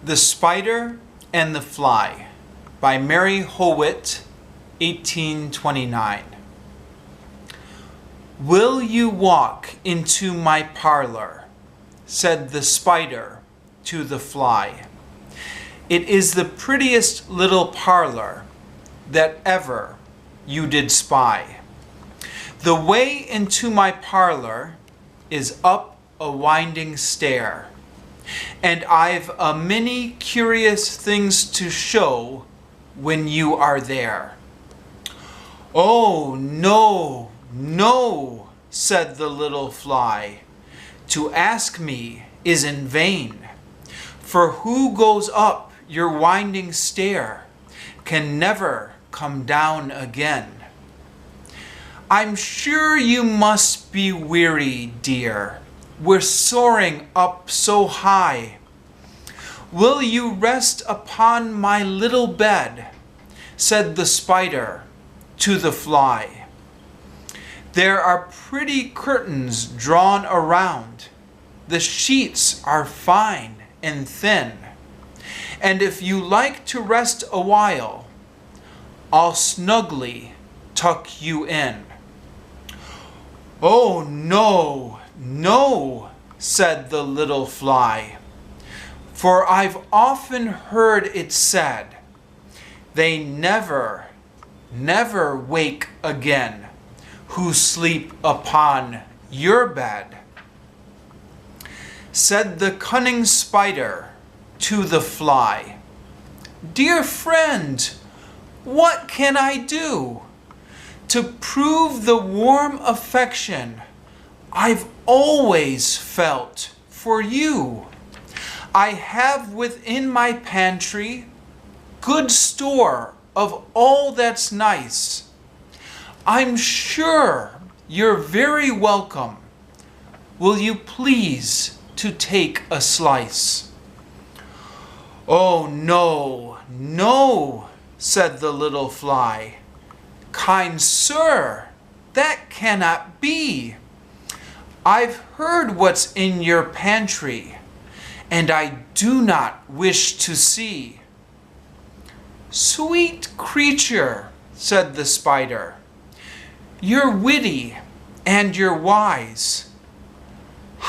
The Spider and the Fly by Mary Howitt, 1829. "Will you walk into my parlour?" said the spider to the fly. "It is the prettiest little parlour that ever you did spy. The way into my parlour is up a winding stair, and I've a many curious things to show when you are there." "Oh, no, no," said the little fly. "To ask me is in vain, for who goes up your winding stair can never come down again. I'm sure you must be weary, dear. We're soaring up so high. Will you rest upon my little bed?" said the spider to the fly. "There are pretty curtains drawn around. The sheets are fine and thin. And if you like to rest a while, I'll snugly tuck you in." "Oh, no, no," said the little fly, "for I've often heard it said, they never, never wake again who sleep upon your bed." Said the cunning spider to the fly, "Dear friend, what can I do to prove the warm affection I've always felt for you? I have within my pantry good store of all that's nice. I'm sure you're very welcome. Will you please to take a slice?" "Oh, no, no," said the little fly. "Kind sir, that cannot be. I've heard what's in your pantry, and I do not wish to see." "Sweet creature," said the spider, "you're witty and you're wise.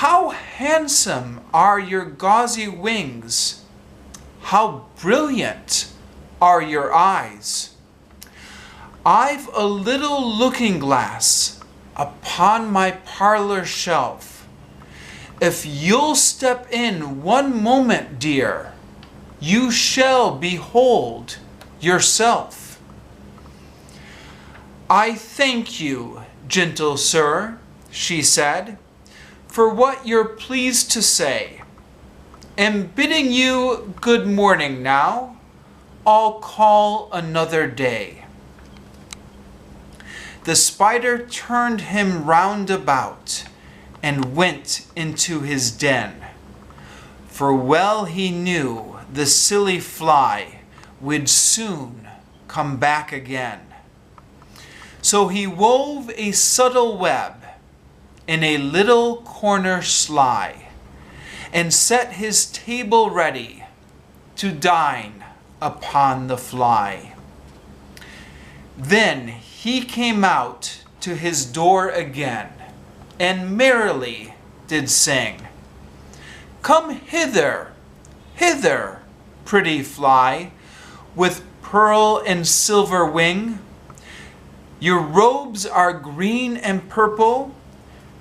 How handsome are your gauzy wings! How brilliant are your eyes! I've a little looking glass upon my parlour shelf. If you'll step in one moment, dear, you shall behold yourself." "I thank you, gentle sir," she said, "for what you're pleased to say, and bidding you good morning now, I'll call another day." The spider turned him round about and went into his den, for well he knew the silly fly would soon come back again. So he wove a subtle web in a little corner sly, and set his table ready to dine upon the fly. Then he came out to his door again, and merrily did sing, "Come hither, hither, pretty fly, with pearl and silver wing. Your robes are green and purple.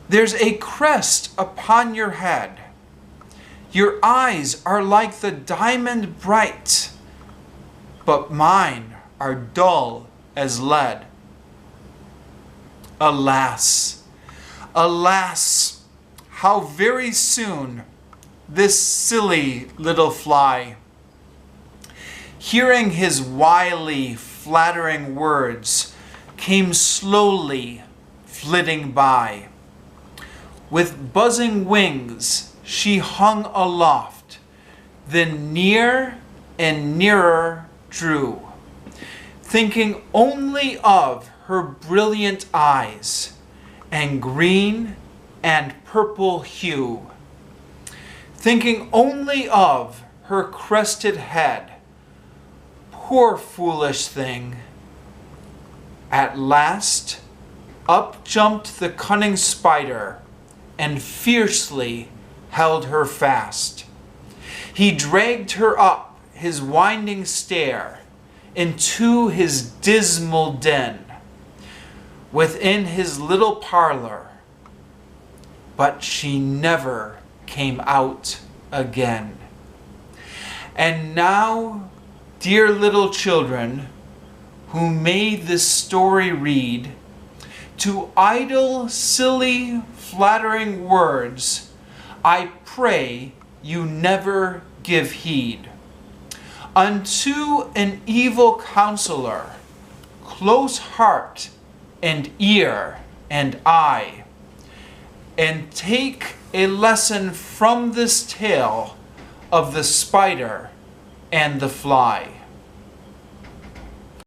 There's a crest upon your head. Your eyes are like the diamond bright, but mine are dull as lead." Alas, alas, how very soon this silly little fly, hearing his wily, flattering words, came slowly flitting by. With buzzing wings she hung aloft, then near and nearer drew, thinking only of her brilliant eyes and green and purple hue, thinking only of her crested head. Poor foolish thing! At last, up jumped the cunning spider and fiercely held her fast. He dragged her up his winding stair into his dismal den within his little parlour, but she never came out again. And now, dear little children, who made this story read, to idle, silly, flattering words, I pray you never give heed. Unto an evil counselor, close heart and ear and eye, and take a lesson from this tale of the spider and the fly.